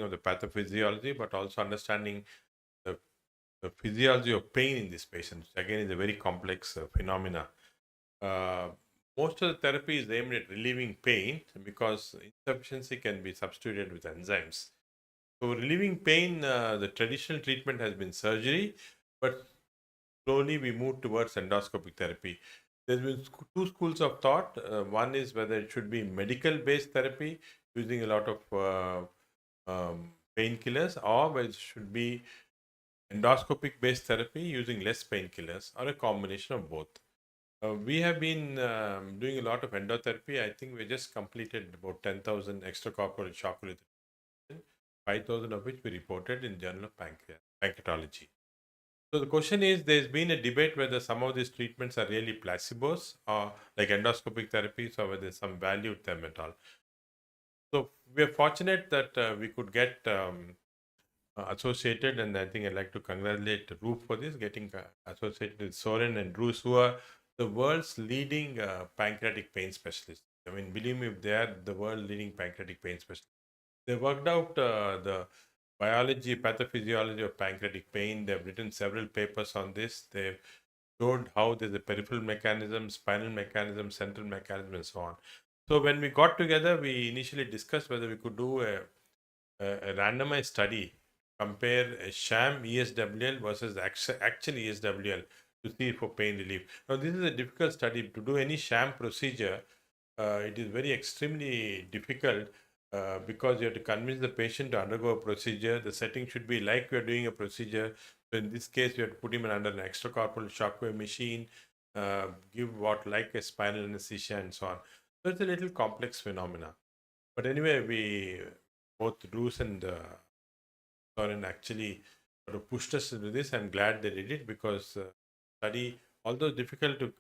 of the pathophysiology, but also understanding the, the physiology of pain in these patients. Again, is a very complex phenomena. Uh, Most of the therapy is aimed at relieving pain because insufficiency can be substituted with enzymes. So, relieving pain, the traditional treatment has been surgery, but slowly we move towards endoscopic therapy. There's been two schools of thought. One is whether it should be medical-based therapy using a lot of painkillers, or whether it should be endoscopic-based therapy using less painkillers, or a combination of both. We have been doing a lot of endotherapy. I think we just completed about 10,000 extracorporeal shock related, 5,000 of which we reported in Journal of Pancreatology. So the question is, there's been a debate whether some of these treatments are really placebos or like endoscopic therapies, or whether there's some value to them at all. So we are fortunate that we could get associated, and I think I'd like to congratulate Roop for this, getting associated with Soren and Bruce, who are the world's leading pancreatic pain specialists. I mean, believe me, they are the world leading pancreatic pain specialists. They worked out the biology, pathophysiology of pancreatic pain. They've written several papers on this. They've showed how there's a peripheral mechanism, spinal mechanism, central mechanism, and so on. So when we got together, we initially discussed whether we could do a randomized study, compare a sham ESWL versus actual ESWL to see for pain relief. Now, this is a difficult study. To do any sham procedure, it is very extremely difficult because you have to convince the patient to undergo a procedure. The setting should be like we are doing a procedure. So in this case, you have to put him under an extracorporeal shockwave machine, give what like a spinal anesthesia and so on. So it's a little complex phenomena. But anyway, we both Bruce and Soren actually sort of pushed us into this. I'm glad they did it because study, although difficult to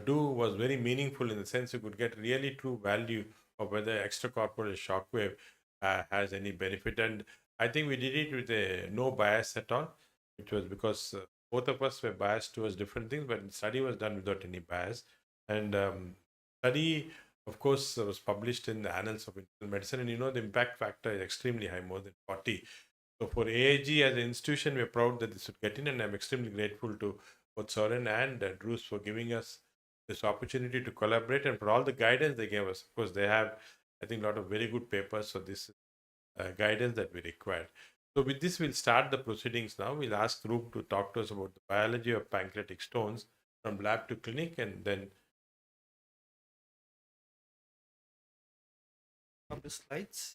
do, was very meaningful in the sense you could get really true value of whether extracorporeal shockwave has any benefit. And I think we did it with a no bias at all, which was because both of us were biased towards different things, but the study was done without any bias. And study, of course, was published in the Annals of Internal Medicine, and the impact factor is extremely high, more than 40. So for AIG as an institution, we're proud that this would get in, and I'm extremely grateful to both Soren and Drews for giving us this opportunity to collaborate and for all the guidance they gave us. Of course, they have, I think, a lot of very good papers, so this guidance that we required. So with this, we'll start the proceedings now. We'll ask Roop to talk to us about the biology of pancreatic stones from lab to clinic, and then Of the slides.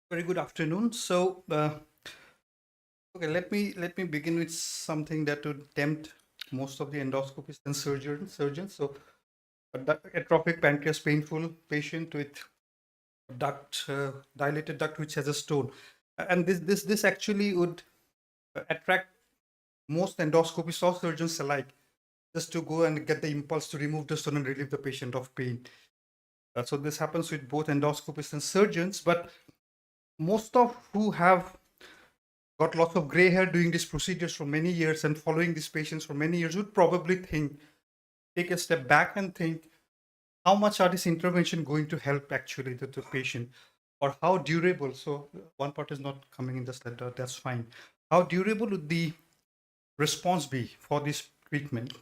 Very good afternoon. So, okay, let me begin with something that would tempt most of the endoscopists and surgeons. So, atrophic pancreas, painful patient with dilated duct which has a stone, and this actually would attract most endoscopists or surgeons alike, just to go and get the impulse to remove the stone and relieve the patient of pain. So this happens with both endoscopists and surgeons, but most of who have got lots of gray hair doing these procedures for many years and following these patients for many years would probably take a step back and think, how much are this intervention going to help actually the patient, or how durable? So one part is not coming in this letter, that's fine. How durable would the response be for this treatment?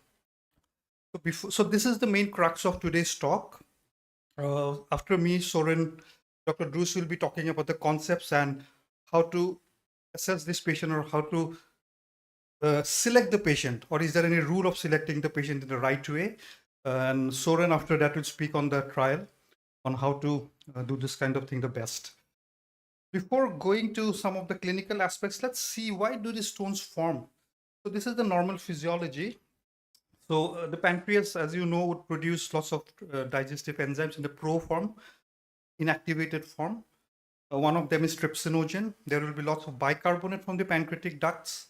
So this is the main crux of today's talk. After me, Soren, Dr. Drews will be talking about the concepts and how to assess this patient, or how to select the patient, or is there any rule of selecting the patient in the right way? And Soren, after that, will speak on the trial on how to do this kind of thing the best. Before going to some of the clinical aspects, let's see, why do these stones form? So this is the normal physiology. So the pancreas, as you know, would produce lots of digestive enzymes in the pro form, inactivated form. One of them is trypsinogen. There will be lots of bicarbonate from the pancreatic ducts,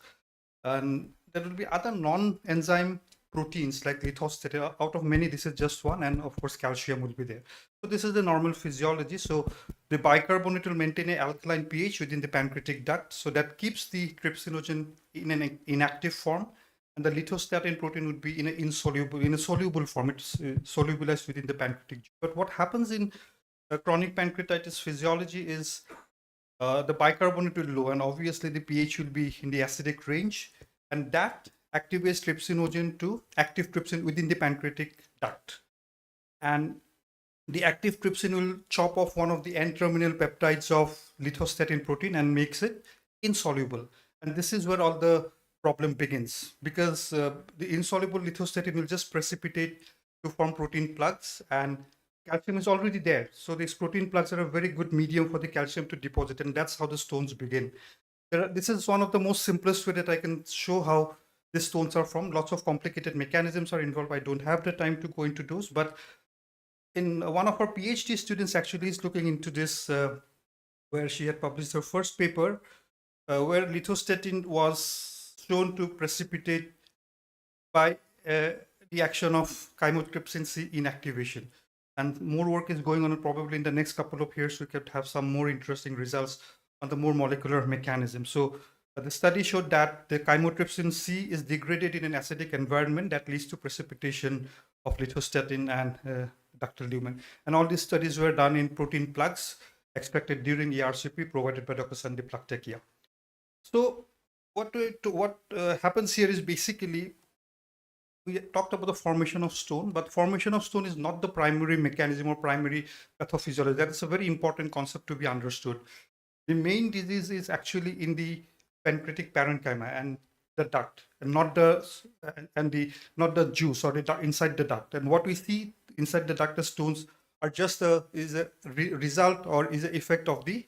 and there will be other non-enzyme proteins like lithostate. Out of many, this is just one, and of course calcium will be there. So this is the normal physiology. So the bicarbonate will maintain an alkaline pH within the pancreatic duct, so that keeps the trypsinogen in an inactive form, and the lithostatin protein would be in a soluble form. It's solubilized within the pancreatic. But what happens in chronic pancreatitis physiology is the bicarbonate will low, and obviously the pH will be in the acidic range, and that activates trypsinogen to active trypsin within the pancreatic duct. And the active trypsin will chop off one of the N-terminal peptides of lithostatin protein and makes it insoluble. And this is where all the problem begins, because the insoluble lithostatin will just precipitate to form protein plugs, and calcium is already there. So these protein plugs are a very good medium for the calcium to deposit, and that's how the stones begin. This is one of the most simplest way that I can show how these stones are formed. Lots of complicated mechanisms are involved. I don't have the time to go into those, but in one of our PhD students actually is looking into this, where she had published her first paper, where lithostatin was shown to precipitate by the action of chymotrypsin C inactivation. And more work is going on, and probably in the next couple of years we could have some more interesting results on the more molecular mechanism. So the study showed that the chymotrypsin C is degraded in an acidic environment that leads to precipitation of lithostatin and ductal lumen. And all these studies were done in protein plugs extracted during ERCP provided by Dr. Sandeep Laktakia. So what happens here is basically, we talked about the formation of stone, but formation of stone is not the primary mechanism or primary pathophysiology. That is a very important concept to be understood. The main disease is actually in the pancreatic parenchyma and the duct, and not the juice or the inside the duct. And what we see inside the duct, the stones are just a result or is an effect of the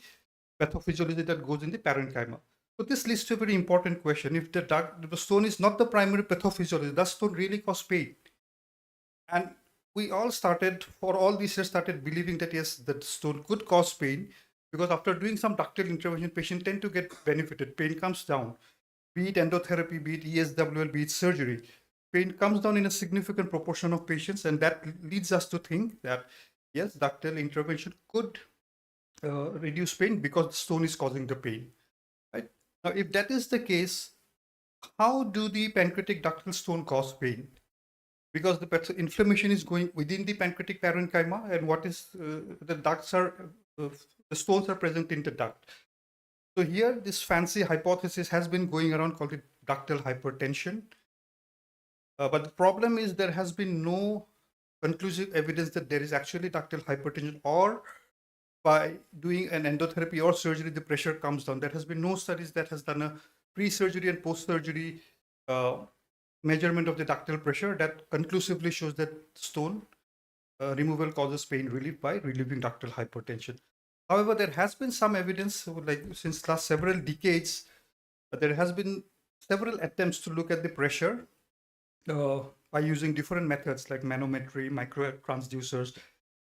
pathophysiology that goes in the parenchyma. So this leads to a very important question. If the stone is not the primary pathophysiology, does stone really cause pain? And we all for all these years, started believing that yes, that stone could cause pain, because after doing some ductal intervention, patients tend to get benefited. Pain comes down, be it endotherapy, be it ESWL, be it surgery. Pain comes down in a significant proportion of patients, and that leads us to think that yes, ductal intervention could reduce pain because the stone is causing the pain. Right? Now, if that is the case, how do the pancreatic ductal stone cause pain? Because the inflammation is going within the pancreatic parenchyma, and what is the ducts are the stones are present in the duct. So here, this fancy hypothesis has been going around called it ductal hypertension. But the problem is there has been no conclusive evidence that there is actually ductal hypertension, or by doing an endotherapy or surgery, the pressure comes down. There has been no studies that has done a pre-surgery and post-surgery measurement of the ductal pressure that conclusively shows that stone removal causes pain relief by relieving ductal hypertension. However, there has been some evidence, like since last several decades, there has been several attempts to look at the pressure by using different methods like manometry, microtransducers,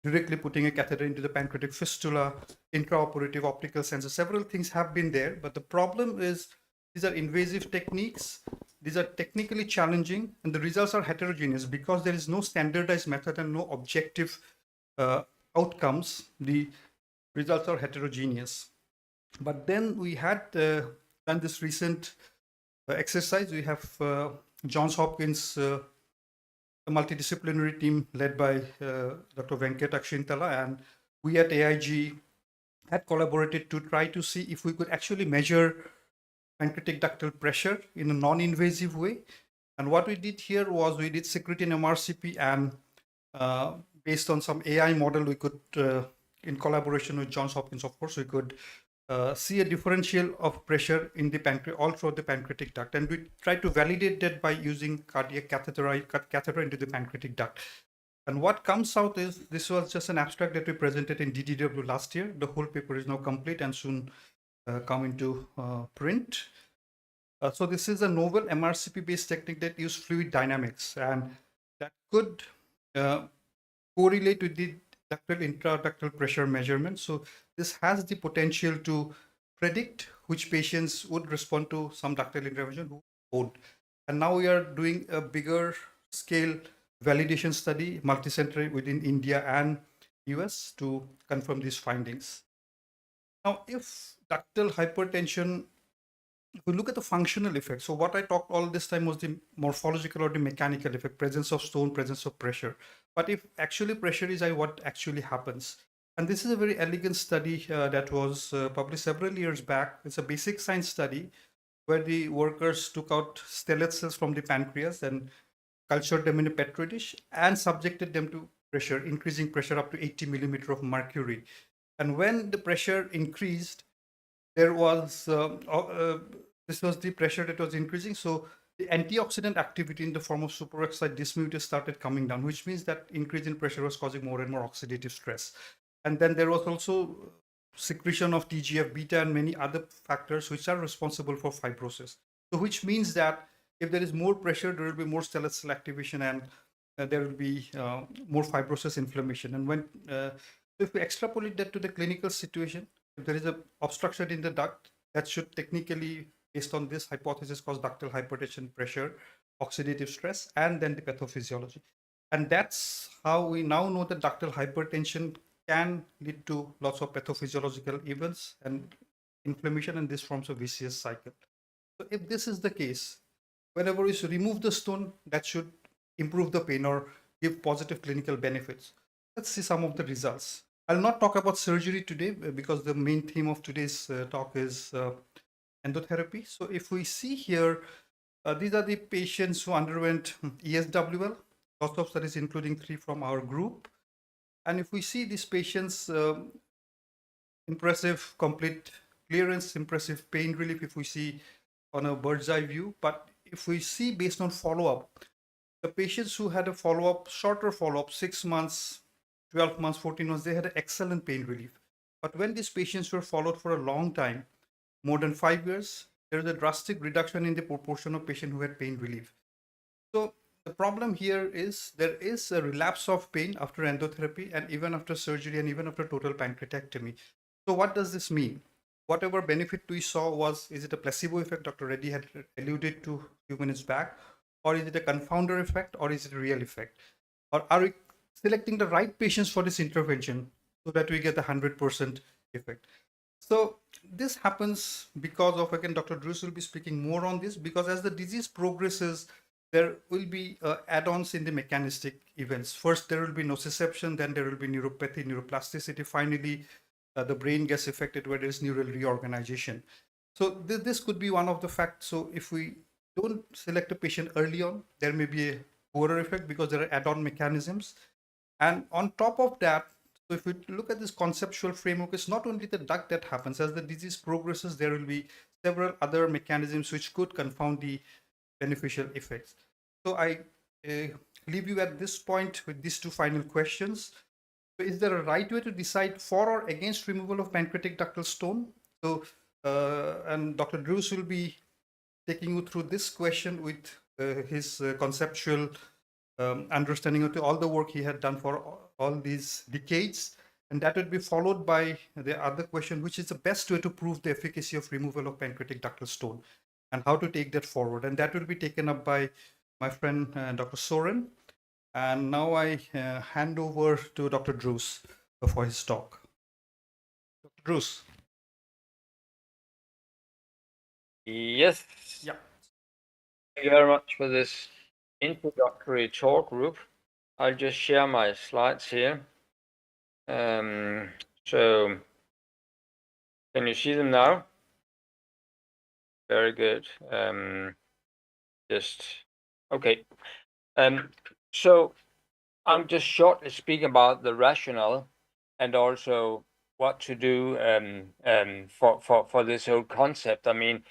directly putting a catheter into the pancreatic fistula, intraoperative optical sensor. Several things have been there, but the problem is these are invasive techniques. These are technically challenging, and the results are heterogeneous because there is no standardized method and no objective outcomes. The results are heterogeneous. But then we had done this recent exercise. We have Johns Hopkins, a multidisciplinary team led by Dr. Venkat Akshintala, and we at AIG had collaborated to try to see if we could actually measure pancreatic ductal pressure in a non-invasive way. And what we did here was we did secretin MRCP, and based on some AI model, we could, in collaboration with Johns Hopkins, of course, we could see a differential of pressure in the pancreas all throughout the pancreatic duct, and we tried to validate that by using cardiac catheter into the pancreatic duct. And what comes out is, this was just an abstract that we presented in DDW last year. The whole paper is now complete and soon come into print. So this is a novel MRCP based technique that uses fluid dynamics, and that could correlate with the ductal intraductal pressure measurement. So this has the potential to predict which patients would respond to some ductal intervention, who won't. And now we are doing a bigger scale validation study, multicenter within India and US, to confirm these findings. Now, if ductal hypertension, if we look at the functional effect, so what I talked all this time was the morphological or the mechanical effect, presence of stone, presence of pressure. But if actually pressure is high, what actually happens? And this is a very elegant study that was published several years back. It's a basic science study where the workers took out stellate cells from the pancreas and cultured them in a petri dish and subjected them to pressure, increasing pressure up to 80 millimeter of mercury. And when the pressure increased, there was this was the pressure that was increasing. So the antioxidant activity in the form of superoxide dismutase started coming down, which means that increase in pressure was causing more and more oxidative stress. And then there was also secretion of TGF beta and many other factors which are responsible for fibrosis. So which means that if there is more pressure, there will be more stellate cell activation and there will be more fibrosis inflammation. And when if we extrapolate that to the clinical situation, if there is a obstruction in the duct, that should technically, based on this hypothesis, cause ductal hypertension, pressure, oxidative stress, and then the pathophysiology. And that's how we now know that ductal hypertension can lead to lots of pathophysiological events and inflammation, and this forms a vicious cycle. So if this is the case, whenever we remove the stone, that should improve the pain or give positive clinical benefits. Let's see some of the results. I'll not talk about surgery today because the main theme of today's talk is endotherapy. So if we see here, these are the patients who underwent ESWL, lots of studies including 3 from our group. And if we see these patients, impressive complete clearance, impressive pain relief if we see on a bird's eye view. But if we see based on follow-up, the patients who had a follow-up, shorter follow-up, 6 months, 12 months, 14 months, they had excellent pain relief. But when these patients were followed for a long time, more than 5 years, there is a drastic reduction in the proportion of patients who had pain relief. So the problem here is there is a relapse of pain after endotherapy and even after surgery and even after total pancreatectomy. So what does this mean? Whatever benefit we saw was, is it a placebo effect Dr. Reddy had alluded to a few minutes back, or is it a confounder effect, or is it a real effect? Or are we selecting the right patients for this intervention so that we get the 100% effect? So this happens because of, again, Dr. Drews will be speaking more on this, because as the disease progresses, there will be add-ons in the mechanistic events. First, there will be nociception, then there will be neuropathy, neuroplasticity. Finally, the brain gets affected where there is neural reorganization. So this could be one of the facts. So if we don't select a patient early on, there may be a poorer effect because there are add-on mechanisms. And on top of that, so if we look at this conceptual framework, it's not only the duct that happens. As the disease progresses, there will be several other mechanisms which could confound the beneficial effects. So I leave you at this point with these 2 final questions. So is there a right way to decide for or against removal of pancreatic ductal stone? So, and Dr. Drews will be taking you through this question with his conceptual understanding of all the work he had done for all these decades. And that would be followed by the other question, which is the best way to prove the efficacy of removal of pancreatic ductal stone and how to take that forward. And that will be taken up by my friend, Dr. Soren. And now I hand over to Dr. Drews for his talk. Dr. Drews. Yes. Yeah. Thank you very much for this introductory talk, Rup. I'll just share my slides here. So, can you see them now? Very good. Okay. So, I'm just shortly speaking about the rationale and also what to do for this whole concept. I mean,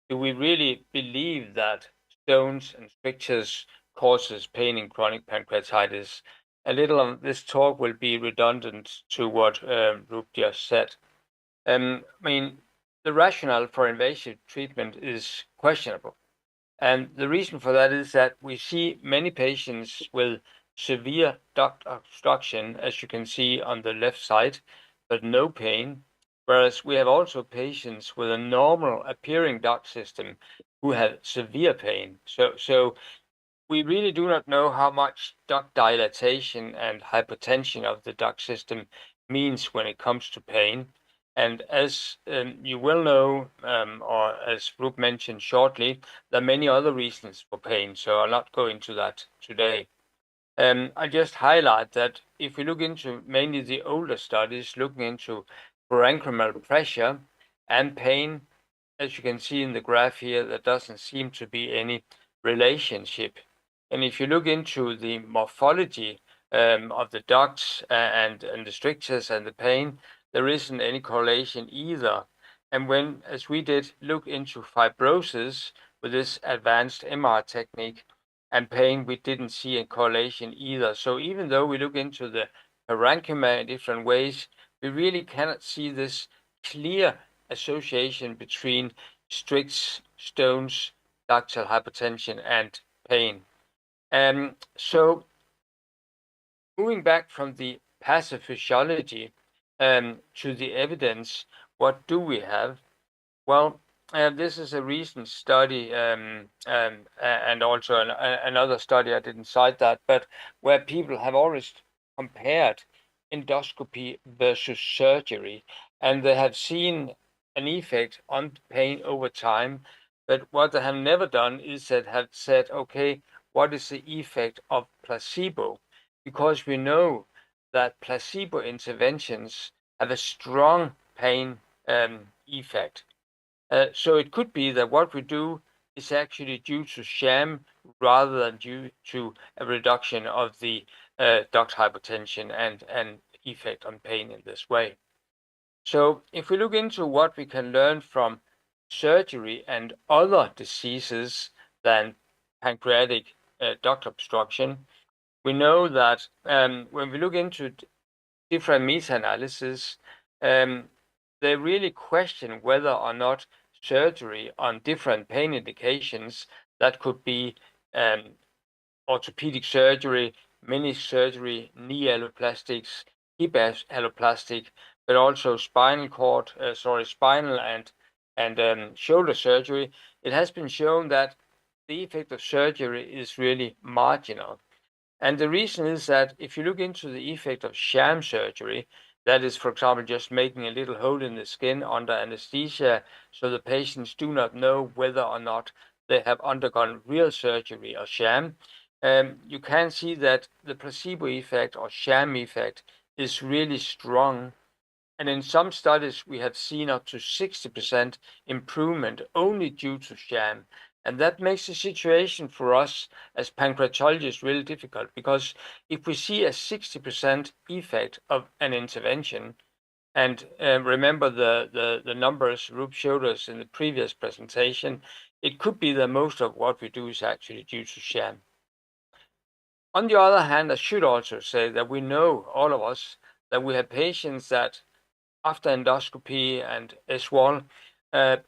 do we really believe that stones and strictures causes pain in chronic pancreatitis? A little of this talk will be redundant to what Rup just said. I mean, the rationale for invasive treatment is questionable. And the reason for that is that we see many patients with severe duct obstruction, as you can see on the left side, but no pain. Whereas we have also patients with a normal appearing duct system who have severe pain. So we really do not know how much duct dilatation and hypertension of the duct system means when it comes to pain. And as you will know, or as Rup mentioned shortly, there are many other reasons for pain. So I'll not go into that today. I just highlight that if we look into mainly the older studies, looking into parenchymal pressure and pain, as you can see in the graph here, there doesn't seem to be any relationship. And if you look into the morphology of the ducts and the strictures and the pain, there isn't any correlation either. And when, as we did, look into fibrosis with this advanced MR technique and pain, we didn't see a correlation either. So even though we look into the parenchyma in different ways, we really cannot see this clear association between stricts, stones, ductal hypertension, and pain. So moving back from the pathophysiology to the evidence, what do we have? Well, this is a recent study, and also another study, I didn't cite that, but where people have always compared endoscopy versus surgery, and they have seen an effect on pain over time. But what they have never done is that have said, okay, what is the effect of placebo? Because we know that placebo interventions have a strong pain effect. So it could be that what we do is actually due to sham rather than due to a reduction of the duct hypertension and effect on pain in this way. So if we look into what we can learn from surgery and other diseases than pancreatic duct obstruction, we know that when we look into different meta-analysis, they really question whether or not surgery on different pain indications, that could be orthopedic surgery, mini surgery, knee alloplastics, hip alloplastic, but also spinal and shoulder surgery. It has been shown that the effect of surgery is really marginal. And the reason is that if you look into the effect of sham surgery, that is, for example, just making a little hole in the skin under anesthesia so the patients do not know whether or not they have undergone real surgery or sham, you can see that the placebo effect or sham effect is really strong. And in some studies, we have seen up to 60% improvement only due to sham. And that makes the situation for us as pancreatologists really difficult, because if we see a 60% effect of an intervention, and remember the numbers Rup showed us in the previous presentation, it could be that most of what we do is actually due to sham. On the other hand, I should also say that we know, all of us, that we have patients that after endoscopy and SWAL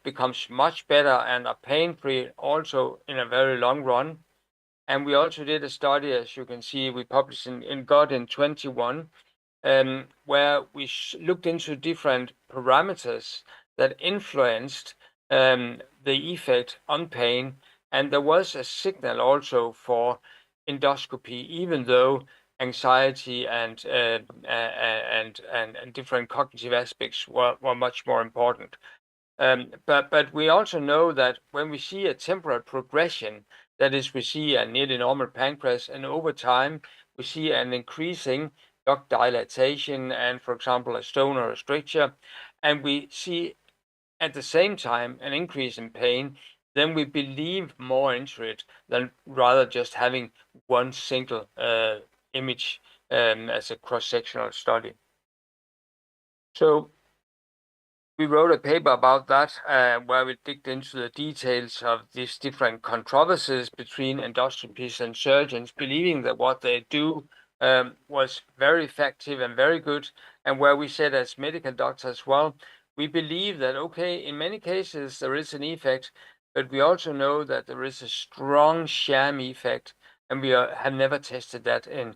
becomes much better and are pain-free also in a very long run. And we also did a study, as you can see, we published in GOD in 21, where we looked into different parameters that influenced the effect on pain. And there was a signal also for endoscopy, even though anxiety and different cognitive aspects were much more important. But we also know that when we see a temporal progression, that is, we see a nearly normal pancreas, and over time we see an increasing duct dilatation and, for example, a stone or a stricture, and we see at the same time an increase in pain, then we believe more into it than rather just having one single image as a cross-sectional study. So we wrote a paper about that where we digged into the details of these different controversies between endoscopists and surgeons, believing that what they do was very effective and very good, and where we said as medical doctors as well, we believe that, okay, in many cases there is an effect, but we also know that there is a strong sham effect, and we have never tested that in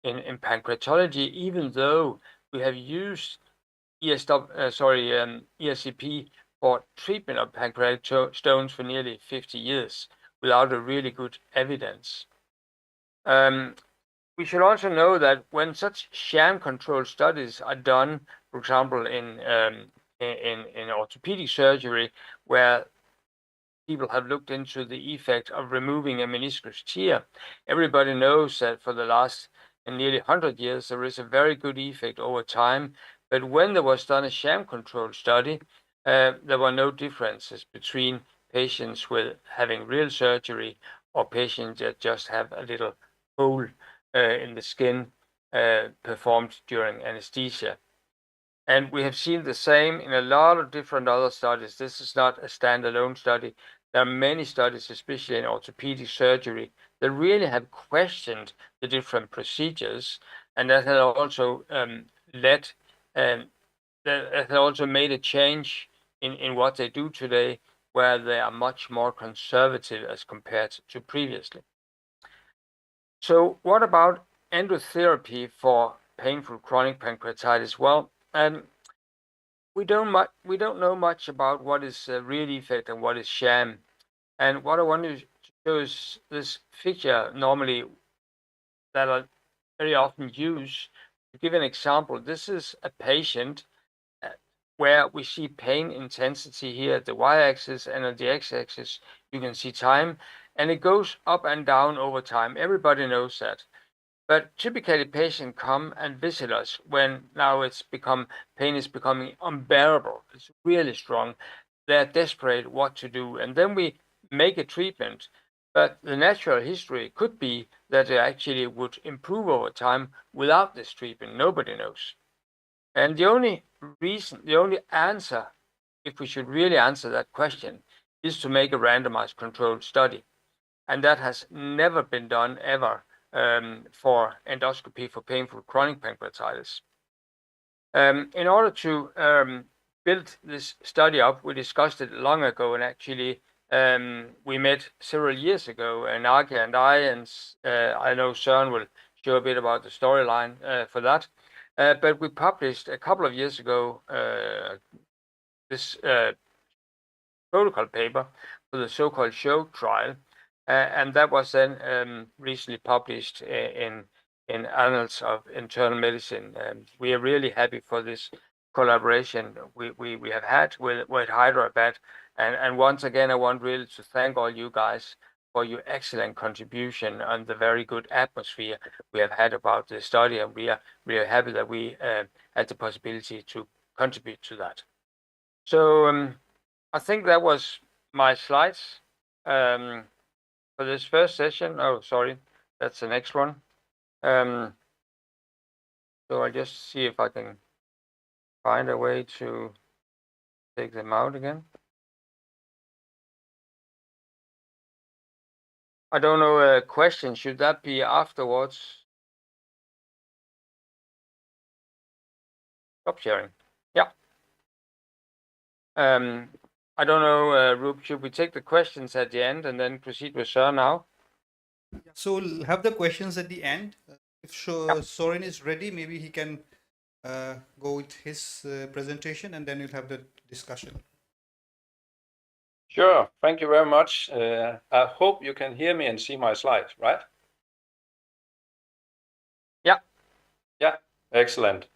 pancreatology, even though we have used ESCP for treatment of pancreatic stones for nearly 50 years without a really good evidence. We should also know that when such sham control studies are done, for example, in orthopedic surgery, where people have looked into the effect of removing a meniscus tear, everybody knows that for the last in nearly 100 years, there is a very good effect over time. But when there was done a sham control study, there were no differences between patients with having real surgery or patients that just have a little hole in the skin performed during anesthesia. And we have seen the same in a lot of different other studies. This is not a standalone study. There are many studies, especially in orthopedic surgery, that really have questioned the different procedures, and that has also led, that has also made a change in what they do today, where they are much more conservative as compared to previously. So what about endotherapy for painful chronic pancreatitis? Well, we don't know much about what is real effect and what is sham. And what I want to show is this figure normally that I very often use. To give an example, this is a patient where we see pain intensity here at the y-axis, and on the x-axis you can see time, and it goes up and down over time. Everybody knows that. But typically patients come and visit us when now pain is becoming unbearable. It's really strong. They're desperate what to do. And then we make a treatment. But the natural history could be that it actually would improve over time without this treatment. Nobody knows. And the only answer, if we should really answer that question, is to make a randomized controlled study. And that has never been done ever for endoscopy for painful chronic pancreatitis. In order to build this study up, we discussed it long ago, and actually we met several years ago, and Nagia and I know Søren will show a bit about the storyline for that. But we published a couple of years ago this protocol paper for the so-called SCHOKE trial, and that was then recently published in Annals of Internal Medicine. We are really happy for this collaboration we have had with Hyderabad, and once again I want really to thank all you guys for your excellent contribution and the very good atmosphere we have had about the study, and we are happy that we had the possibility to contribute to that. So I think that was my slides for this first session. Oh, sorry, that's the next one. So I'll just see if I can find a way to take them out again. I don't know, question, should that be afterwards? Stop sharing. Yeah. I don't know, Rup, should we take the questions at the end and then proceed with Søren now? So we'll have the questions at the end. If Søren is ready, maybe he can go with his presentation, and then we'll have the discussion. Sure. Thank you very much. I hope you can hear me and see my slides, right? Yeah. Yeah, excellent.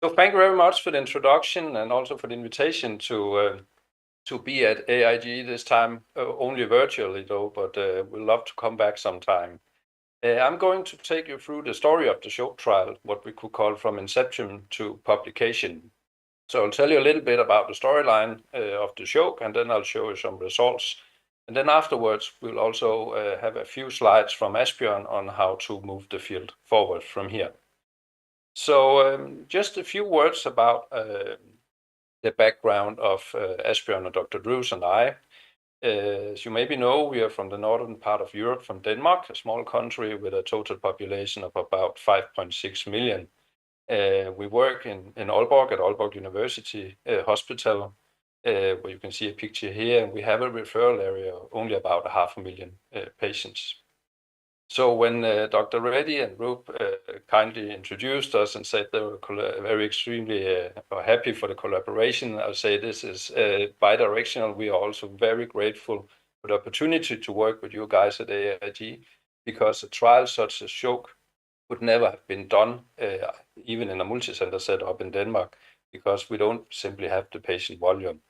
So thank you very much for the introduction and also for the invitation to be at AIG this time, only virtually though, but we'd love to come back sometime. I'm going to take you through the story of the SCHOKE trial, what we could call from inception to publication. So I'll tell you a little bit about the storyline of the SCHOKE, and then I'll show you some results. And then afterwards, we'll also have a few slides from Asbjørn on how to move the field forward from here. So just a few words about the background of Asbjørn and Dr. Drews and I. As you maybe know, we are from the northern part of Europe, from Denmark, a small country with a total population of about 5.6 million. We work in Aalborg at Aalborg University Hospital, where you can see a picture here, and we have a referral area of only about 500,000 patients. So when Dr. Reddy and Rup kindly introduced us and said they were very extremely happy for the collaboration, I'll say this is bi-directional. We are also very grateful for the opportunity to work with you guys at AIG, because a trial such as SCHOKE would never have been done, even in a multi-center setup in Denmark, because we don't simply have the patient volume.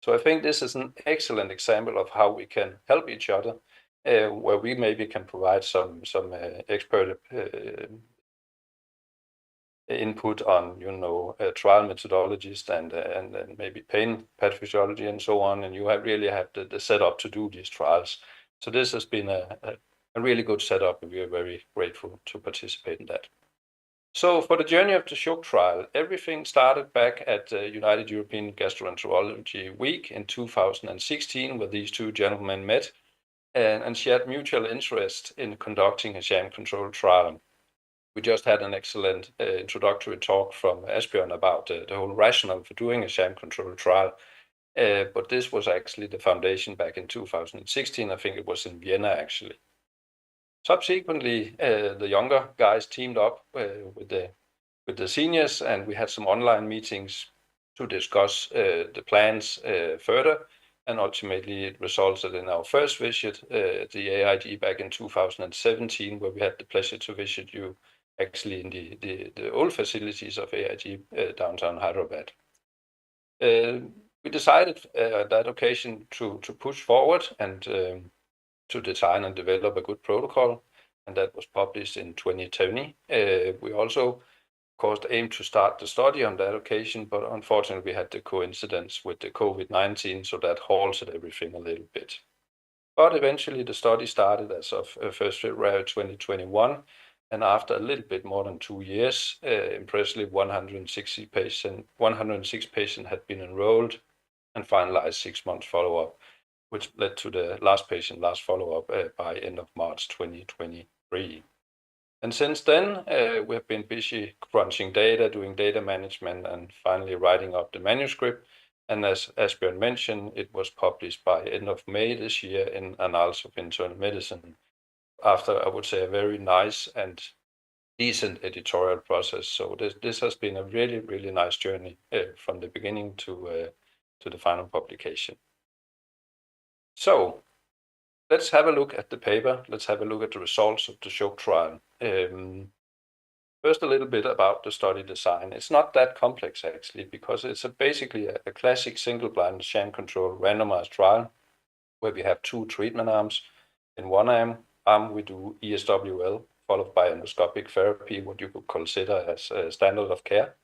So I think this is an excellent example of how we can help each other, where we maybe can provide some expert input on, trial methodologies and maybe pain pathophysiology and so on, and you really have the setup to do these trials. So this has been a really good setup, and we are very grateful to participate in that. So for the journey of the SCHOKE trial, everything started back at the United European Gastroenterology Week in 2016, where these two gentlemen met and shared mutual interest in conducting a sham-controlled trial. We just had an excellent introductory talk from Asbjørn about the whole rationale for doing a sham-controlled trial. But this was actually the foundation back in 2016. I think it was in Vienna, actually. Subsequently, the younger guys teamed up with the seniors, and we had some online meetings to discuss the plans further. And ultimately, it resulted in our first visit at the AIG back in 2017, where we had the pleasure to visit you actually in the old facilities of AIG downtown Hyderabad. We decided at that occasion to push forward and to design and develop a good protocol, and that was published in 2020. We also, of course, aimed to start the study on that occasion, but unfortunately we had the coincidence with the COVID-19, so that halted everything a little bit. But eventually the study started as of 1st February 2021, and after a little bit more than 2 years, impressively 106 patients had been enrolled and finalized 6 months follow-up, which led to the last follow-up by end of March 2023. And since then, we have been busy crunching data, doing data management, and finally writing up the manuscript. And as Asbjørn mentioned, it was published by end of May this year in Annals of Internal Medicine, after, I would say, a very nice and decent editorial process. So this has been a really, really nice journey from the beginning to the final publication. So let's have a look at the paper. Let's have a look at the results of the SCHOKE trial. First, a little bit about the study design. It's not that complex, actually, because it's basically a classic single-blind, sham-controlled, randomized trial where we have 2 treatment arms. In one arm we do ESWL, followed by endoscopic therapy, what you could consider as a standard of care.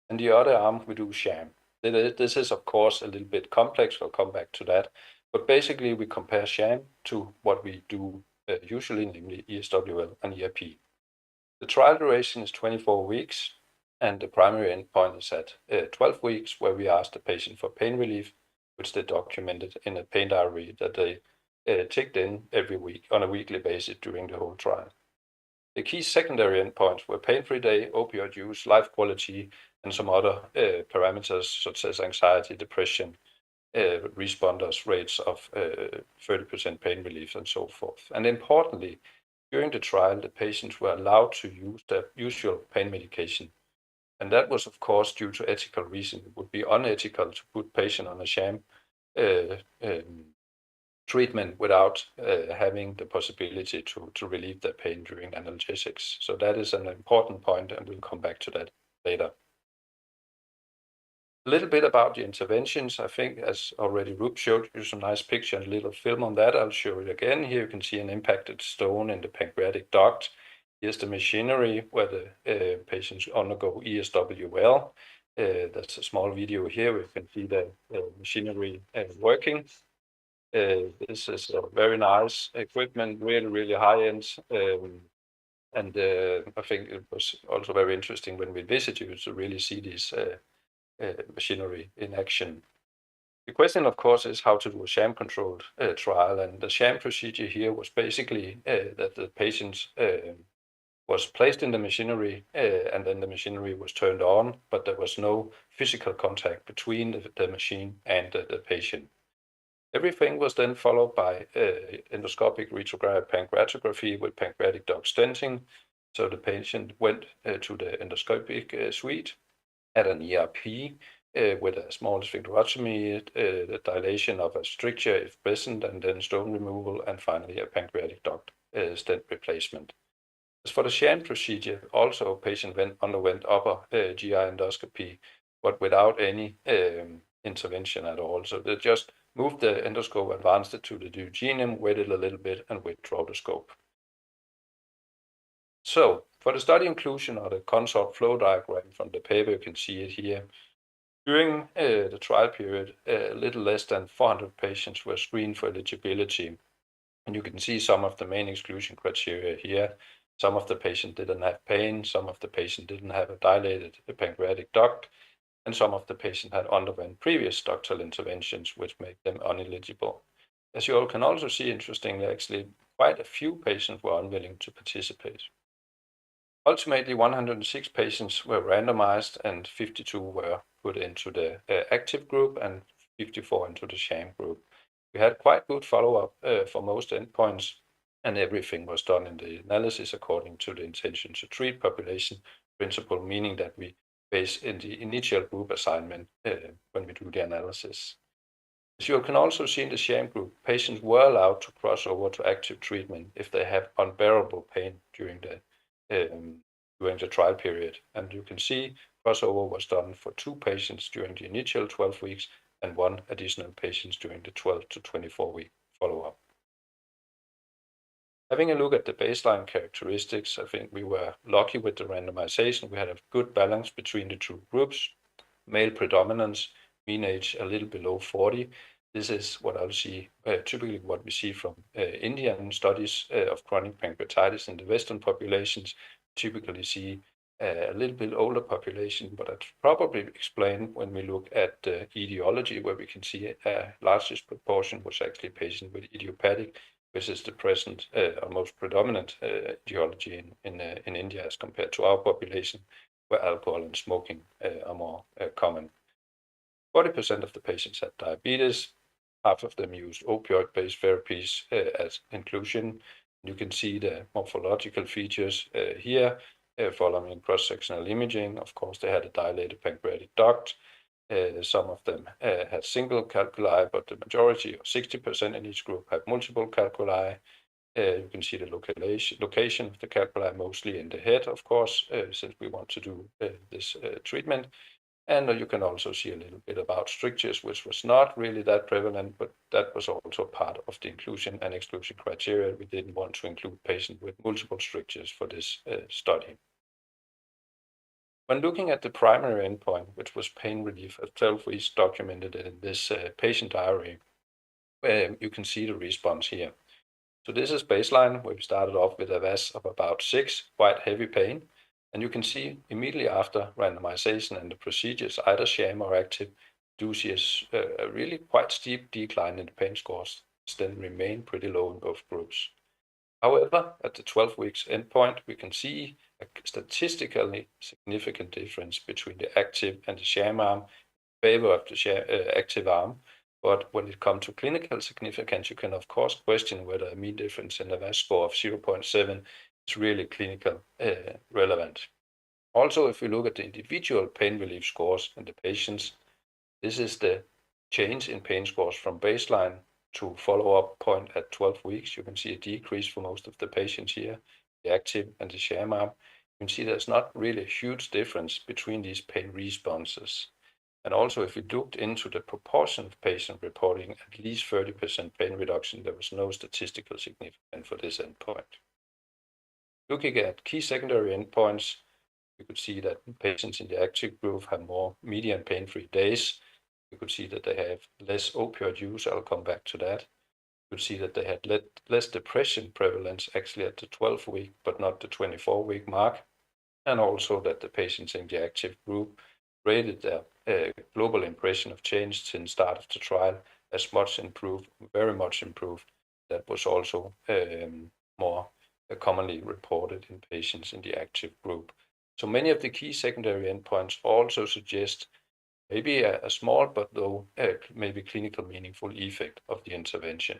And the other arm we do sham. This is, of course, a little bit complex. We'll come back to that. But basically, we compare sham to what we do usually, namely ESWL and ERP. The trial duration is 24 weeks, and the primary endpoint is at 12 weeks, where we asked the patient for pain relief, which they documented in a pain diary that they ticked in every week on a weekly basis during the whole trial. The key secondary endpoints were pain-free day, opioid use, life quality, and some other parameters such as anxiety, depression, responders rates of 30% pain relief, and so forth. And importantly, during the trial, the patients were allowed to use their usual pain medication. And that was, of course, due to ethical reasons. It would be unethical to put patient on a sham treatment without having the possibility to relieve their pain during analgesics. So that is an important point, and we'll come back to that later. A little bit about the interventions. I think, as already Rup showed you some nice picture and a little film on that. I'll show it again. Here you can see an impacted stone in the pancreatic duct. Here's the machinery where the patients undergo ESWL. That's a small video here. We can see the machinery working. This is a very nice equipment, really, really high-end. And I think it was also very interesting when we visit you to really see this machinery in action. The question, of course, is how to do a sham-controlled trial. And the sham procedure here was basically that the patient was placed in the machinery and then the machinery was turned on, but there was no physical contact between the machine and the patient. Everything was then followed by endoscopic retrograde pancreatography with pancreatic duct stenting. So the patient went to the endoscopic suite, had an ERP with a small sphincterotomy, the dilation of a stricture if present, and then stone removal, and finally a pancreatic duct stent replacement. As for the sham procedure, also patient underwent upper GI endoscopy, but without any intervention at all. So they just moved the endoscope, advanced it to the duodenum, waited a little bit, and withdrew the scope. So For the study inclusion or the consort flow diagram from the paper, you can see it here. During the trial period, a little less than 400 patients were screened for eligibility. And you can see some of the main exclusion criteria here. Some of the patients didn't have pain, some of the patients didn't have a dilated pancreatic duct, and some of the patients had undergone previous ductal interventions, which made them ineligible. As you all can also see, interestingly, actually, quite a few patients were unwilling to participate. Ultimately, 106 patients were randomized and 52 were put into the active group and 54 into the sham group. We had quite good follow-up for most endpoints, and everything was done in the analysis according to the intention to treat population principle, meaning that we base in the initial group assignment when we do the analysis. As you can also see in the sham group, patients were allowed to cross over to active treatment if they have unbearable pain during the trial period. And you can see crossover was done for 2 patients during the initial 12 weeks and 1 additional patient during the 12 to 24-week follow-up. Having a look at the baseline characteristics, I think we were lucky with the randomization. We had a good balance between the 2 groups. Male predominance, mean age a little below 40. This is what I'll see, typically what we see from Indian studies of chronic pancreatitis in the Western populations. Typically see a little bit older population, but that's probably explained when we look at etiology, where we can see a largest proportion was actually patient with idiopathic, which is the present or most predominant etiology in India as compared to our population, where alcohol and smoking are more common. 40% of the patients had diabetes. Half of them used opioid-based therapies as inclusion. You can see the morphological features here following cross-sectional imaging. Of course, they had a dilated pancreatic duct. Some of them had single calculi, but the majority, or 60% in each group, had multiple calculi. You can see the location of the calculi, mostly in the head, of course, since we want to do this treatment. And you can also see a little bit about strictures, which was not really that prevalent, but that was also part of the inclusion and exclusion criteria. We didn't want to include patients with multiple strictures for this study. When looking at the primary endpoint, which was pain relief at 12 weeks documented in this patient diary, you can see the response here. So this is baseline, where we started off with a VAS of about 6, quite heavy pain. And you can see immediately after randomization and the procedures, either sham or active, do see a really quite steep decline in the pain scores, then remain pretty low in both groups. However, at the 12 weeks endpoint, we can see a statistically significant difference between the active and the sham arm, in favor of the active arm. But when it comes to clinical significance, you can of course question whether a mean difference in the VAS score of 0.7 is really clinical relevant. Also, if we look at the individual pain relief scores in the patients, this is the change in pain scores from baseline to follow-up point at 12 weeks. You can see a decrease for most of the patients here, the active and the sham arm. You can see there's not really a huge difference between these pain responses. And also, if we looked into the proportion of patients reporting at least 30% pain reduction, there was no statistical significance for this endpoint. Looking at key secondary endpoints, you could see that patients in the active group have more median pain-free days. You could see that they have less opioid use. I'll come back to that. You could see that they had less depression prevalence actually at the 12-week, but not the 24-week mark. And also that the patients in the active group rated their global impression of change since start of the trial as much improved, very much improved. That was also more commonly reported in patients in the active group. So many of the key secondary endpoints also suggest maybe a small, but though maybe clinical meaningful effect of the intervention.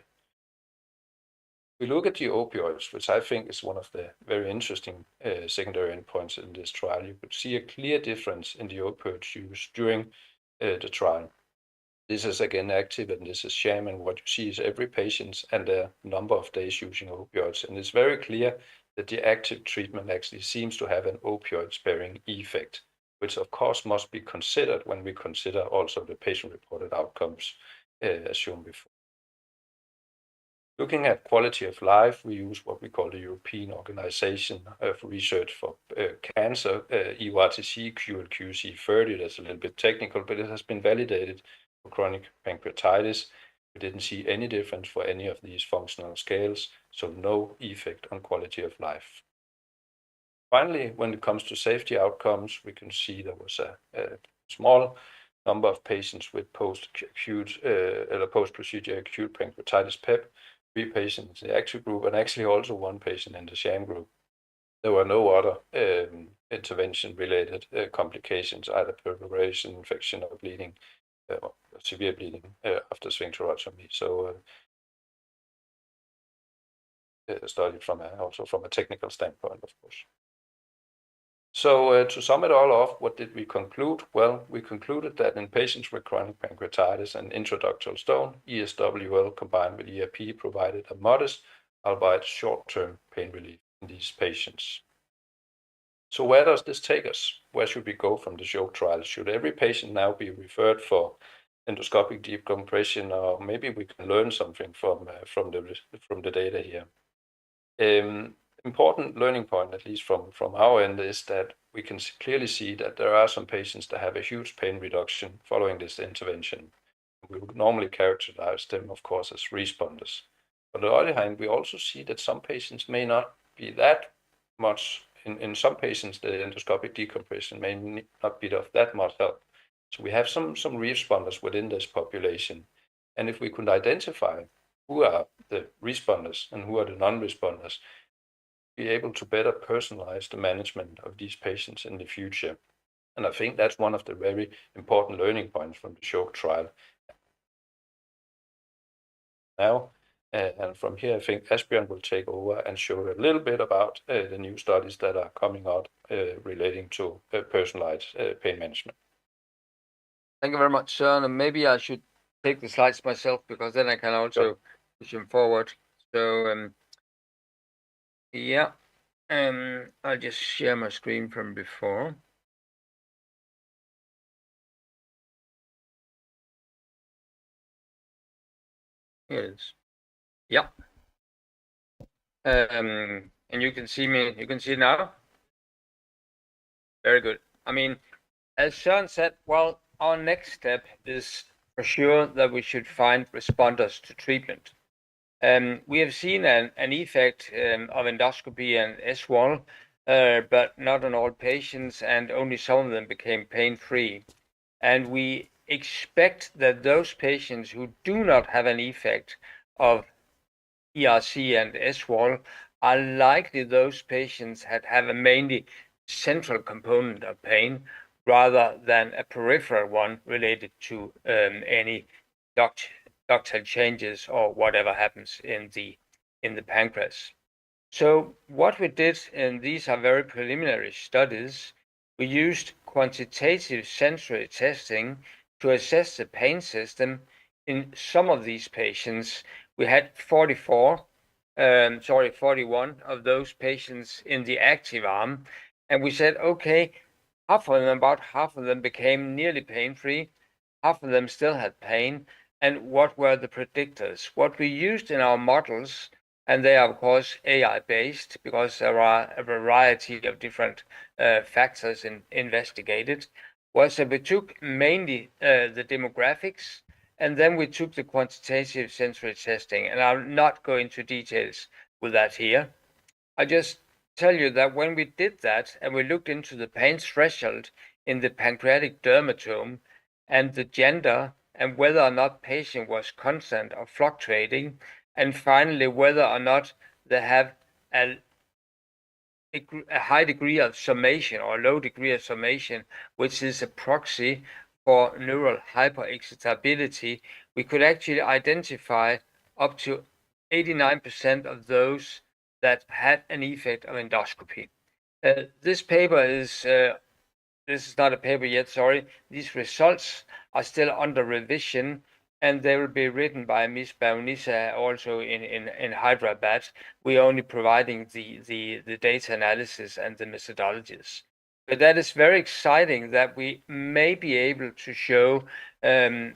We look at the opioids, which I think is one of the very interesting secondary endpoints in this trial. You could see a clear difference in the opioids used during the trial. This is again active and this is sham, and what you see is every patient and the number of days using opioids. And it's very clear that the active treatment actually seems to have an opioid-sparing effect, which of course must be considered when we consider also the patient-reported outcomes as shown before. Looking at quality of life, we use what we call the European Organization of Research for Cancer, EORTC QLQC30. That's a little bit technical, but it has been validated for chronic pancreatitis. We didn't see any difference for any of these functional scales, so no effect on quality of life. Finally, when it comes to safety outcomes, we can see there was a small number of patients with post-procedure acute pancreatitis PEP, 3 patients in the active group, and actually also 1 patient in the sham group. There were no other intervention-related complications, either perforation, infection, or bleeding, severe bleeding after sphincterotomy. So studied also from a technical standpoint, of course. So to sum it all off, what did we conclude? Well, we concluded that in patients with chronic pancreatitis and intraductal stone, ESWL combined with ERP provided a modest, albeit short-term pain relief in these patients. So where does this take us? Where should we go from the SCHOKE trial? Should every patient now be referred for endoscopic deep compression, or maybe we can learn something from the data here? Important learning point, at least from our end, is that we can clearly see that there are some patients that have a huge pain reduction following this intervention. We would normally characterize them, of course, as responders. On the other hand, we also see that some patients may not be that much. In some patients, the endoscopic decompression may not be of that much help. So we have some responders within this population. And if we could identify who are the responders and who are the non-responders, be able to better personalize the management of these patients in the future. And I think that's one of the very important learning points from the SCHOKE trial. Now, and from here, I think Asbjørn will take over and show a little bit about the new studies that are coming out relating to personalized pain management. Thank you very much, Søren. And maybe I should take the slides myself, because then I can also push them forward. So, yeah, I'll just share my screen from before. Here it is. Yeah. And you can see me. You can see it now. Very good. I mean, as Søren said, well, our next step is for sure that we should find responders to treatment. We have seen an effect of endoscopy and SWOL, but not on all patients, and only some of them became pain-free. And we expect that those patients who do not have an effect of ERC and SWOL are likely those patients that have a mainly central component of pain rather than a peripheral one related to any ductal changes or whatever happens in the pancreas. So what we did, and these are very preliminary studies, we used quantitative sensory testing to assess the pain system in some of these patients. We had 41 of those patients in the active arm, and we said, okay, about half of them became nearly pain-free, half of them still had pain, and what were the predictors? What we used in our models, and they are of course AI-based because there are a variety of different factors investigated, was that we took mainly the demographics, and then we took the quantitative sensory testing, and I'll not go into details with that here. I just tell you that when we did that and we looked into the pain threshold in the pancreatic dermatome and the gender and whether or not patient was constant or fluctuating, and finally whether or not they have a high degree of summation or low degree of summation, which is a proxy for neural hyperexcitability, we could actually identify up to 89% of those that had an effect of endoscopy. This paper is, this is not a paper yet, sorry. These results are still under revision, and they will be written by Ms. Baunisa also in Hyderabad. We're only providing the data analysis and the methodologies. But that is very exciting that we may be able to show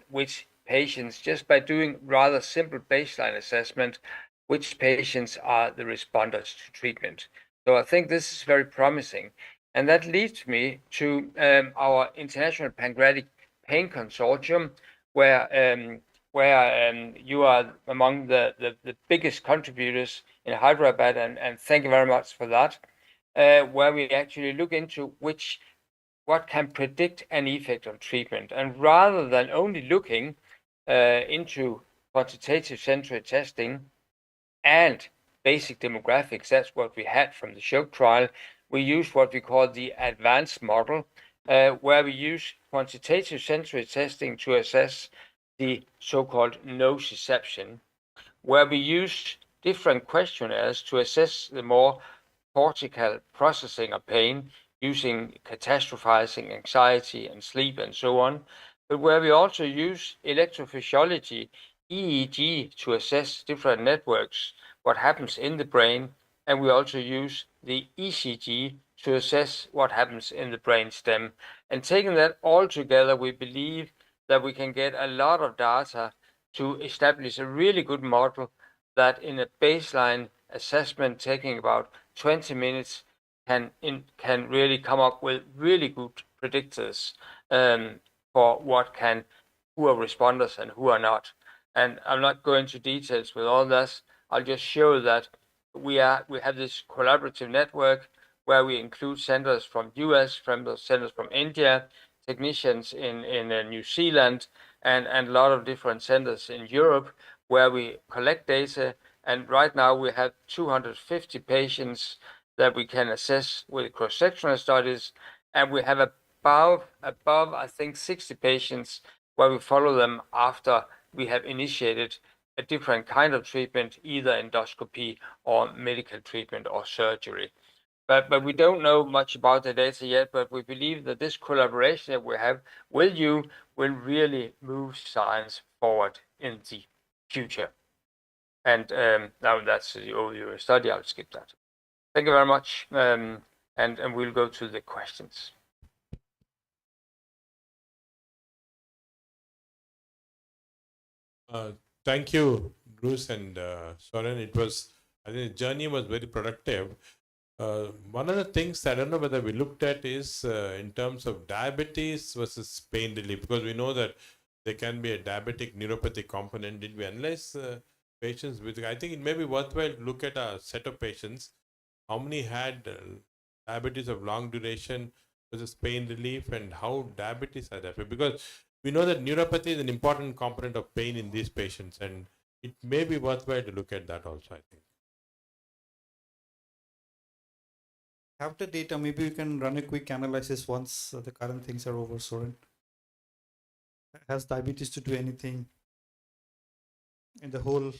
which patients, just by doing rather simple baseline assessment, which patients are the responders to treatment. So I think this is very promising. And that leads me to our International Pancreatic Pain Consortium, where you are among the biggest contributors in Hyderabad, and thank you very much for that, where we actually look into what can predict an effect on treatment. And rather than only looking into quantitative century testing and basic demographics, that's what we had from the SCHOKE trial, we use what we call the advanced model, where we use quantitative century testing to assess the so-called nociception, where we use different questionnaires to assess the more cortical processing of pain using catastrophizing, anxiety, and sleep, and so on, but where we also use electrophysiology, EEG, to assess different networks, what happens in the brain, and we also use the ECG to assess what happens in the brain stem. And taking that all together, we believe that we can get a lot of data to establish a really good model that in a baseline assessment taking about 20 minutes can really come up with really good predictors for who are responders and who are not. And I'm not going into details with all this. I'll just show that we have this collaborative network where we include centers from US, centers from India, technicians in New Zealand, and a lot of different centers in Europe where we collect data. And right now we have 250 patients that we can assess with cross-sectional studies, and we have above I think 60 patients where we follow them after we have initiated a different kind of treatment, either endoscopy or medical treatment or surgery. But we don't know much about the data yet, but we believe that this collaboration that we have with you will really move science forward in the future. And now that's the overview study. I'll skip that. Thank you very much. And we'll go to the questions. Thank you, Bruce and Soren. I think the journey was very productive. One of the things I don't know whether we looked at is in terms of diabetes versus pain relief, because we know that there can be a diabetic neuropathy component. Did we analyze patients with? I think it may be worthwhile to look at a set of patients. How many had diabetes of long duration versus pain relief, and how diabetes are affected? Because we know that neuropathy is an important component of pain in these patients, and it may be worthwhile to look at that also, I think. Have the data, maybe we can run a quick analysis once the current things are over, Soren. Has diabetes to do anything in the whole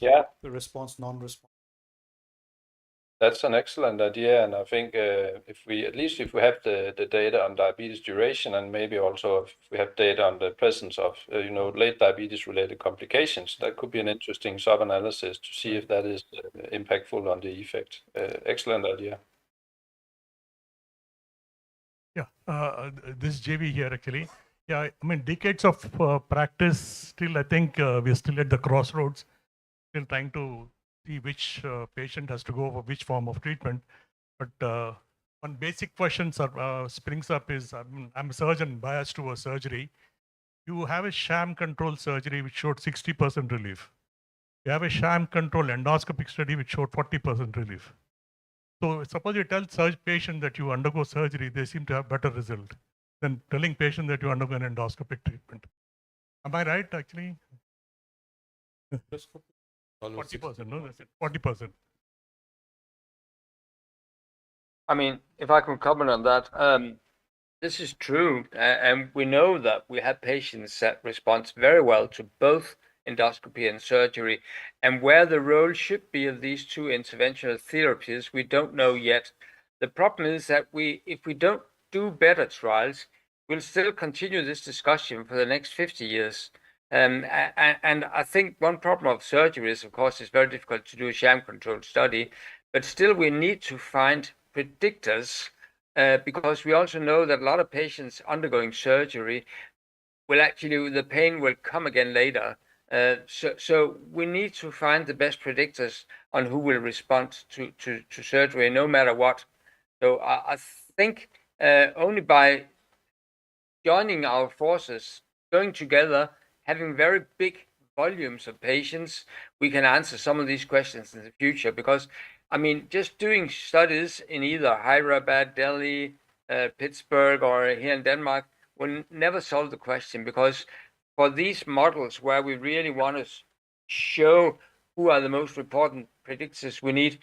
response, non-response? That's an excellent idea, and I think if we have the data on diabetes duration, and maybe also if we have data on the presence of late diabetes related complications, that could be an interesting sub-analysis to see if that is impactful on the effect. Excellent idea. Yeah, this is JV here actually. Yeah, I mean, decades of practice, still I think we're still at the crossroads, still trying to see which patient has to go for which form of treatment. But one basic question springs up is, I'm a surgeon biased to a surgery. You have a sham control surgery which showed 60% relief. You have a sham control endoscopic study which showed 40% relief. So suppose you tell patient that you undergo surgery, they seem to have better result than telling patient that you undergo an endoscopic treatment. Am I right, actually? 40%, no? 40%. I mean, if I can comment on that, this is true. And we know that we have patients that respond very well to both endoscopy and surgery. And where the role should be of these two interventional therapies, we don't know yet. The problem is that if we don't do better trials, we'll still continue this discussion for the next 50 years. And I think one problem of surgery is, of course, it's very difficult to do a sham-controlled study, but still we need to find predictors because we also know that a lot of patients undergoing surgery the pain will come again later. So we need to find the best predictors on who will respond to surgery, no matter what. So I think only by joining our forces, going together, having very big volumes of patients, we can answer some of these questions in the future. Because, I mean, just doing studies in either Hyderabad, Delhi, Pittsburgh, or here in Denmark will never solve the question, because for these models where we really want to show who are the most important predictors, we need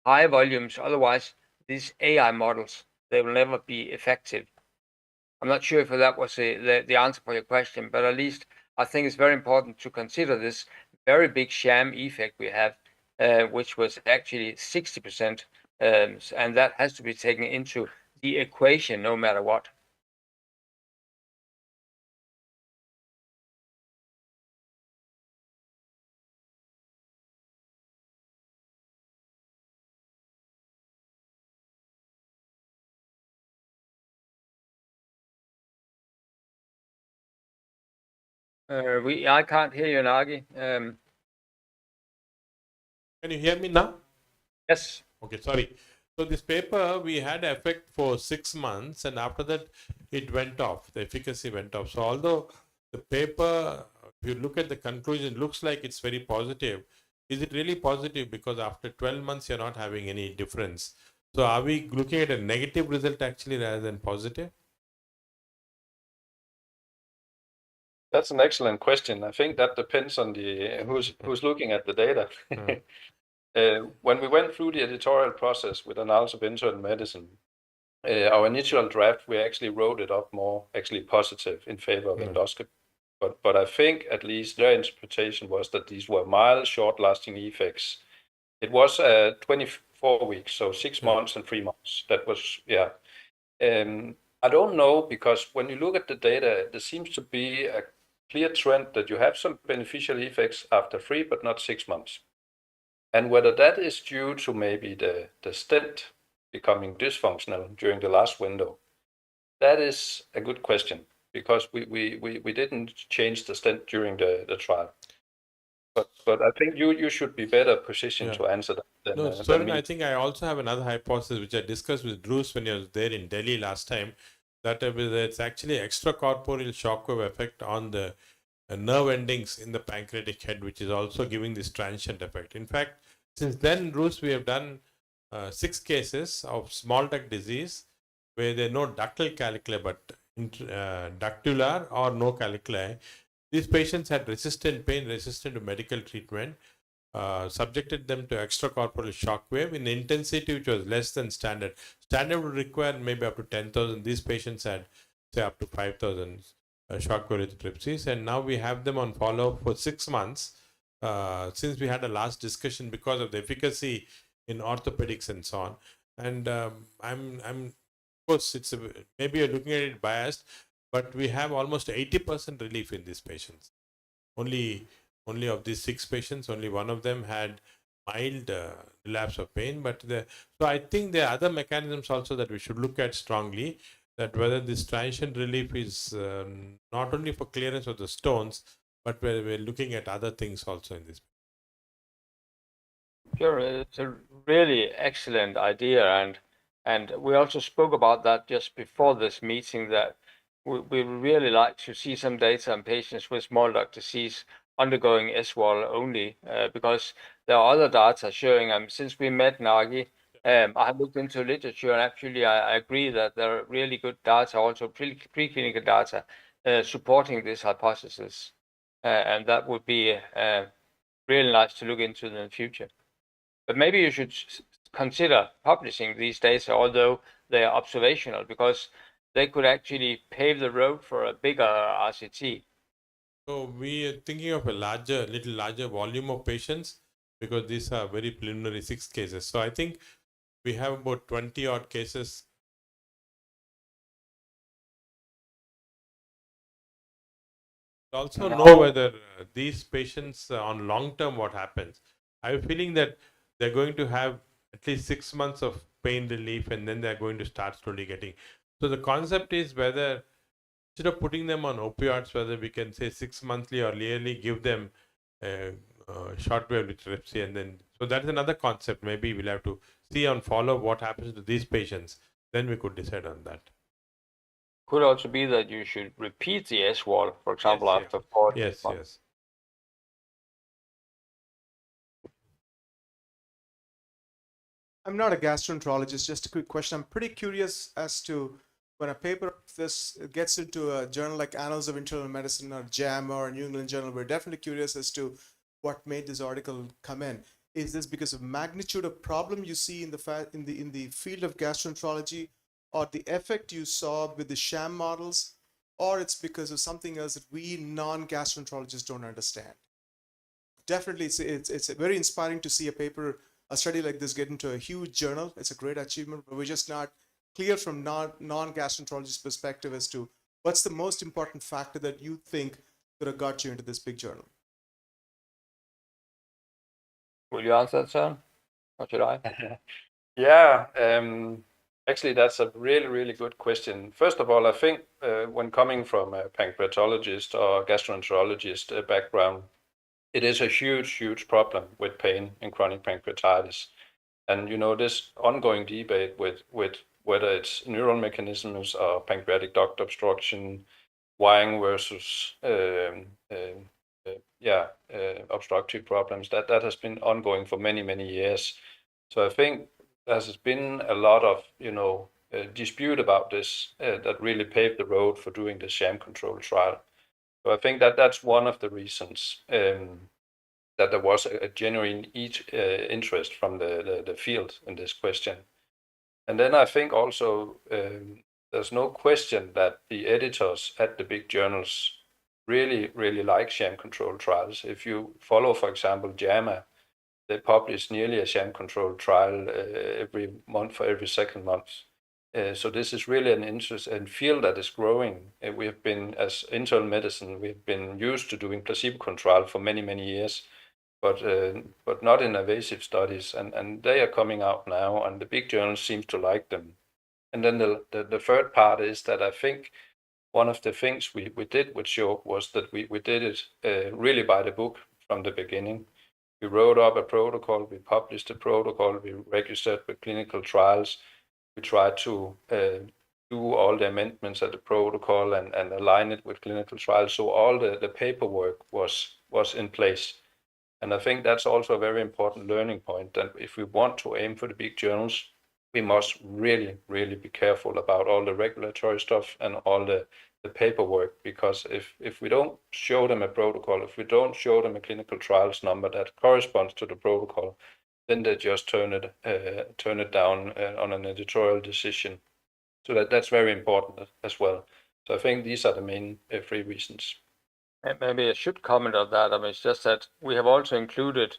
high volumes. Otherwise, these AI models, they will never be effective. I'm not sure if that was the answer for your question, but at least I think it's very important to consider this very big sham effect we have, which was actually 60%, and that has to be taken into the equation no matter what. I can't hear you, Nagi. Can you hear me now? Yes. Okay, sorry. So this paper, we had effect for 6 months, and after that it went off. The efficacy went off. So although the paper, if you look at the conclusion, it looks like it's very positive. Is it really positive? Because after 12 months, you're not having any difference. So are we looking at a negative result actually rather than positive? That's an excellent question. I think that depends on the who's looking at the data. When we went through the editorial process with Annals of Internal Medicine, our initial draft, we actually wrote it up more actually positive in favor of endoscopy. But I think at least their interpretation was that these were mild, short-lasting effects. It was 24 weeks, so 6 months and 3 months. That was, yeah. I don't know, because when you look at the data, there seems to be a clear trend that you have some beneficial effects after 3, but not 6 months. And whether that is due to maybe the stent becoming dysfunctional during the last window, that is a good question, because we didn't change the stent during the trial. But I think you should be better positioned to answer that than, No, than Søren, me. I think I also have another hypothesis which I discussed with Bruce when he was there in Delhi last time, that it's actually extracorporeal shockwave effect on the nerve endings in the pancreatic head, which is also giving this transient effect. In fact, since then, Bruce, we have done 6 cases of small duct disease where there are no ductal caliculi but ductular or no caliculi. These patients had resistant pain, resistant to medical treatment, subjected them to extracorporeal shock wave in intensity which was less than standard. Standard would require maybe up to 10,000. These patients had, say, up to 5,000 shock wave erythrotripsies, and now we have them on follow-up for 6 months since we had a last discussion because of the efficacy in orthopedics and so on. And I'm of course, it's maybe you're looking at it biased, but we have almost 80% relief in these patients. Only of these 6 patients, only one of them had mild relapse of pain. But so I think there are other mechanisms also that we should look at strongly, that whether this transient relief is not only for clearance of the stones, but we're looking at other things also in this. Sure, it's a really excellent idea, and we also spoke about that just before this meeting, that we really like to see some data on patients with small duct disease undergoing S-wall only, because there are other data showing, since we met Nagi, I have looked into literature, and actually I agree that there are really good data, also preclinical data, supporting this hypothesis, and that would be really nice to look into in the future. But maybe you should consider publishing these data, although they are observational, because they could actually pave the road for a bigger RCT. So we are thinking of a little larger volume of patients, because these are very preliminary 6 cases. So I think we have about 20 odd cases. Also know whether these patients on long term what happens. I have a feeling that they're going to have at least 6 months of pain relief, and then they're going to start slowly getting. So the concept is whether instead of putting them on opioids, whether we can say 6 monthly or yearly give them shortwave literacy, and then so that is another concept. Maybe we'll have to see and follow what happens to these patients. Then we could decide on that. Could also be that you should repeat the S-wall, for example, Yes, after 4 Yes, months. yes. I'm not a gastroenterologist. Just a quick question. I'm pretty curious as to when a paper of this gets into a journal like Annals of Internal Medicine or JAMA or New England Journal. We're definitely curious as to what made this article come in. Is this because of magnitude of problem you see in the field of gastroenterology, or the effect you saw with the sham models, or it's because of something else that we non-gastroenterologists don't understand? Definitely, it's very inspiring to see a study like this get into a huge journal. It's a great achievement, but we're just not clear from non-gastroenterologist perspective as to what's the most important factor that you think could have got you into this big journal. Will you answer that, sir? Or should I? Yeah, actually, that's a really, really good question. First of all, I think when coming from a pancreatologist or gastroenterologist background, it is a huge, huge problem with pain in chronic pancreatitis. And you know, this ongoing debate with whether it's neural mechanisms or pancreatic duct obstruction, wiring versus obstructive problems, that has been ongoing for many, many years. So I think there's been a lot of dispute about this that really paved the road for doing the sham control trial. So I think that's one of the reasons that there was a genuine interest from the field in this question. And then I think also there's no question that the editors at the big journals really, really like sham control trials. If you follow, for example, JAMA, they publish nearly a sham control trial every month or every second month. So this is really an interest and field that is growing. We have been, as internal medicine, we've been used to doing placebo control for many, many years, but not in invasive studies. And they are coming out now, and the big journals seem to like them. And then the third part is that I think one of the things we did with SCHOKE was that we did it really by the book from the beginning. We wrote up a protocol, we published a protocol, we registered with clinical trials. We tried to do all the amendments of the protocol and align it with clinical trials. So all the paperwork was in place. And I think that's also a very important learning point, that if we want to aim for the big journals, we must really, really be careful about all the regulatory stuff and all the paperwork, because if we don't show them a protocol, if we don't show them a clinical trials number that corresponds to the protocol, then they just turn it down on an editorial decision. So that's very important as well. So I think these are the main three reasons. Maybe I should comment on that. I mean, it's just that we have also included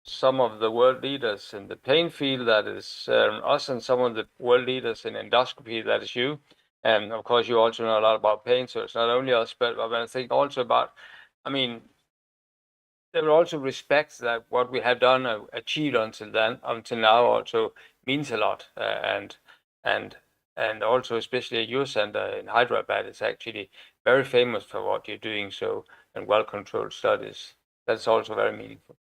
some of the world leaders in the pain field, that is us, and some of the world leaders in endoscopy, that is you. And of course, you also know a lot about pain, so it's not only us, but I think also about, I mean, there are also respects that what we have done, achieved until now, also means a lot. And also, especially your center in Hyderabad is actually very famous for what you're doing, so, and well-controlled studies. That's also very meaningful.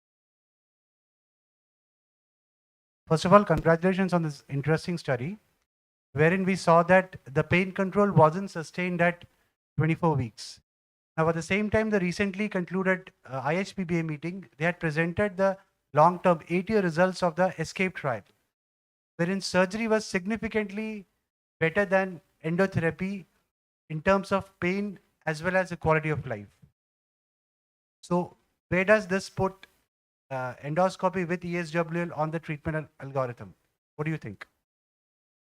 First of all, congratulations on this interesting study, wherein we saw that the pain control wasn't sustained at 24 weeks. Now, at the same time, the recently concluded IHPBA meeting, they had presented the long-term 8-year results of the ESCAPE trial, wherein surgery was significantly better than endotherapy in terms of pain as well as the quality of life. So where does this put endoscopy with ESWL on the treatment algorithm? What do you think?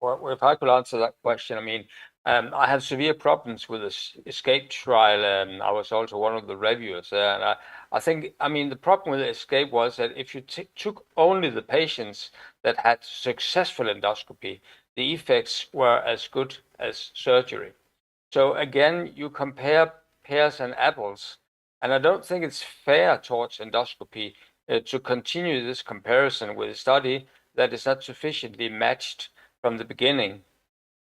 Well, if I could answer that question, I mean, I have severe problems with this ESCAPE trial. I was also one of the reviewers there. And I think, I mean, the problem with ESCAPE was that if you took only the patients that had successful endoscopy, the effects were as good as surgery. So again, you compare pears and apples, and I don't think it's fair towards endoscopy to continue this comparison with a study that is not sufficiently matched from the beginning.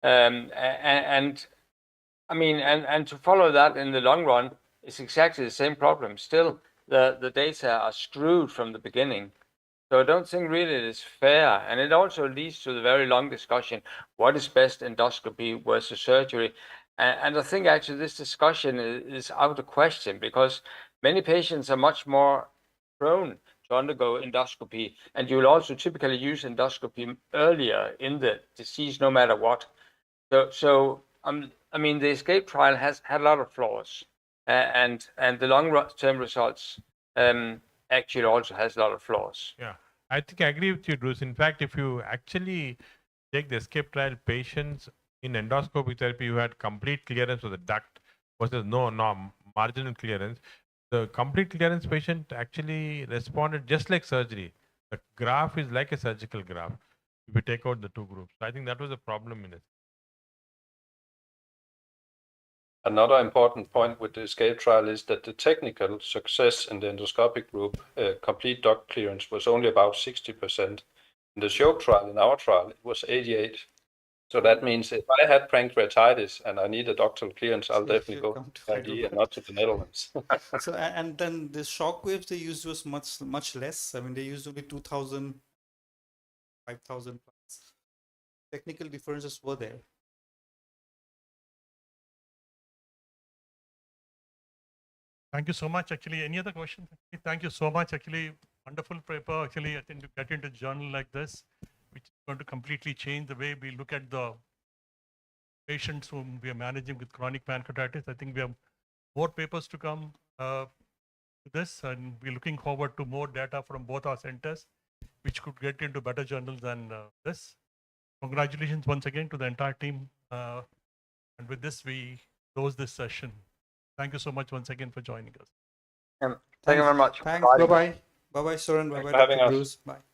And I mean, and to follow that in the long run is exactly the same problem. Still, the data are screwed from the beginning. So I don't think really it is fair. And it also leads to the very long discussion, what is best, endoscopy versus surgery? And I think actually this discussion is out of question because many patients are much more prone to undergo endoscopy. And you will also typically use endoscopy earlier in the disease, no matter what. So I mean, the ESCAPE trial has had a lot of flaws, and the long-term results actually also has a lot of flaws. Yeah, I think I agree with you, Bruce. In fact, if you actually take the ESCAPE trial patients in endoscopic therapy who had complete clearance of the duct versus no marginal clearance, the complete clearance patient actually responded just like surgery. The graph is like a surgical graph if you take out the two groups. So I think that was a problem in it. Another important point with the ESCAPE trial is that the technical success in the endoscopic group, complete duct clearance, was only about 60%. In the SCHOKE trial, in our trial, it was 88. So that means if I had pancreatitis and I need a ductal clearance, I'll definitely go to AIG and not to the Netherlands. So and then the shock waves they used was much less. I mean, they used only 2,000, 5,000 plus. Technical differences were there. Thank you so much. Actually, any other questions? Thank you so much. Actually, wonderful paper. Actually, I think to get into a journal like this, which is going to completely change the way we look at the patients whom we are managing with chronic pancreatitis. I think we have more papers to come to this, and we're looking forward to more data from both our centers, which could get into better journals than this. Congratulations once again to the entire team. And with this, we close this session. Thank you so much once again for joining us. Thank you very much. Thanks. Bye bye. Bye bye, Soren. Bye Thanks bye, for having Dr. us. Bruce. Bye.